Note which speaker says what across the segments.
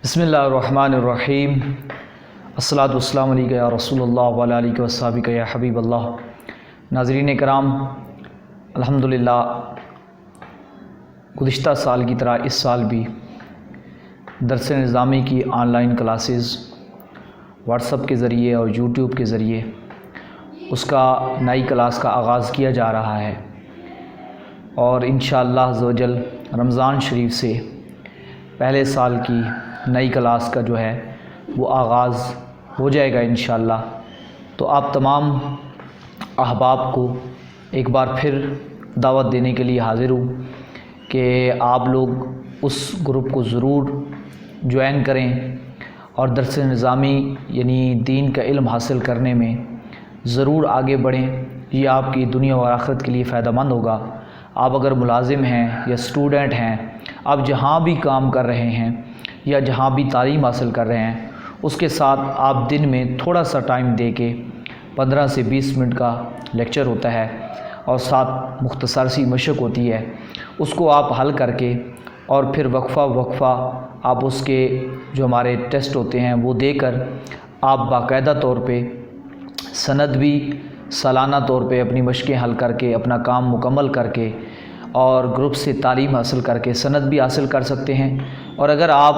Speaker 1: بسم اللہ الرحمن الرحیم الصلاۃ والسلام علیکہ یا رسول اللہ وعلی آلہ وصحبہ یا حبیب اللہ۔ ناظرین کرام، الحمدللہ گزشتہ سال کی طرح اس سال بھی درس نظامی کی on line classes what's app کے ذریعے اور یوٹیوب کے ذریعے اس کا نئی کلاس کا آغاز کیا جا رہا ہے، اور انشاءاللہ عز و جل رمضان شریف سے پہلے سال کی نئی کلاس کا جو ہے وہ آغاز ہو جائے گا انشاءاللہ۔ تو آپ تمام احباب کو ایک بار پھر دعوت دینے کے لیے حاضر ہوں کہ آپ لوگ اس گروپ کو ضرور جوائن کریں اور درس نظامی یعنی دین کا علم حاصل کرنے میں ضرور آگے بڑھیں۔ یہ آپ کی دنیا و آخرت کے لیے فائدہ مند ہوگا۔ آپ اگر ملازم ہیں یا اسٹوڈنٹ ہیں، آپ جہاں بھی کام کر رہے ہیں یا جہاں بھی تعلیم حاصل کر رہے ہیں، اس کے ساتھ آپ دن میں تھوڑا سا ٹائم دے کے 15 سے 20 منٹ کا لیکچر ہوتا ہے اور ساتھ مختصر سی مشق ہوتی ہے، اس کو آپ حل کر کے اور پھر وقفہ آپ اس کے جو ہمارے ٹیسٹ ہوتے ہیں وہ دے کر آپ باقاعدہ طور پہ سند بھی سالانہ طور پہ اپنی مشقیں حل کر کے اپنا کام مکمل کر کے اور گروپ سے تعلیم حاصل کر کے سند بھی حاصل کر سکتے ہیں۔ اور اگر آپ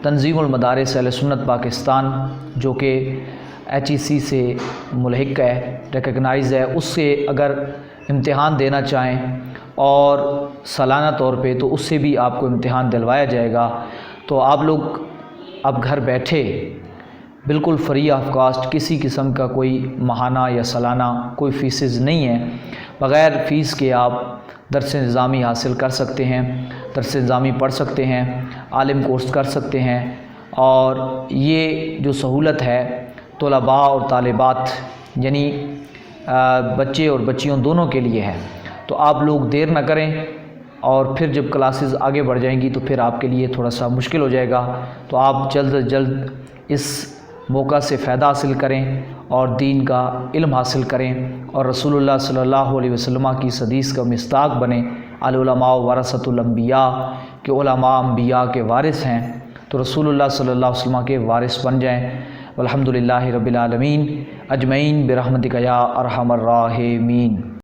Speaker 1: تنظیم المدارس اہل سنت پاکستان جو کہ HEC سے ملحق ہے، ریکگنائز ہے، اس سے اگر امتحان دینا چاہیں اور سالانہ طور پہ، تو اس سے بھی آپ کو امتحان دلوایا جائے گا۔ تو آپ لوگ اب گھر بیٹھے بالکل فری آف کاسٹ، کسی قسم کا کوئی ماہانہ یا سالانہ کوئی فیسز نہیں ہے، بغیر فیس کے آپ درس نظامی حاصل کر سکتے ہیں، درس نظامی پڑھ سکتے ہیں، عالم کورس کر سکتے ہیں۔ اور یہ جو سہولت ہے طلباء اور طالبات یعنی بچے اور بچیوں دونوں کے لیے ہے۔ تو آپ لوگ دیر نہ کریں، اور پھر جب کلاسز آگے بڑھ جائیں گی تو پھر آپ کے لیے تھوڑا سا مشکل ہو جائے گا۔ تو آپ جلد از جلد اس موقع سے فائدہ حاصل کریں اور دین کا علم حاصل کریں، اور رسول اللہ صلی اللہ علیہ وسلم کی اس حدیث کا مصداق بنیں، العلماء ورثۃ الانبیاء، کہ علماء انبیاء کے وارث ہیں، تو رسول اللہ صلی اللہ علیہ وسلم کے وارث بن جائیں۔ والحمدللہ رب العالمین اجمعین برحمتک یا ارحم الراحمین۔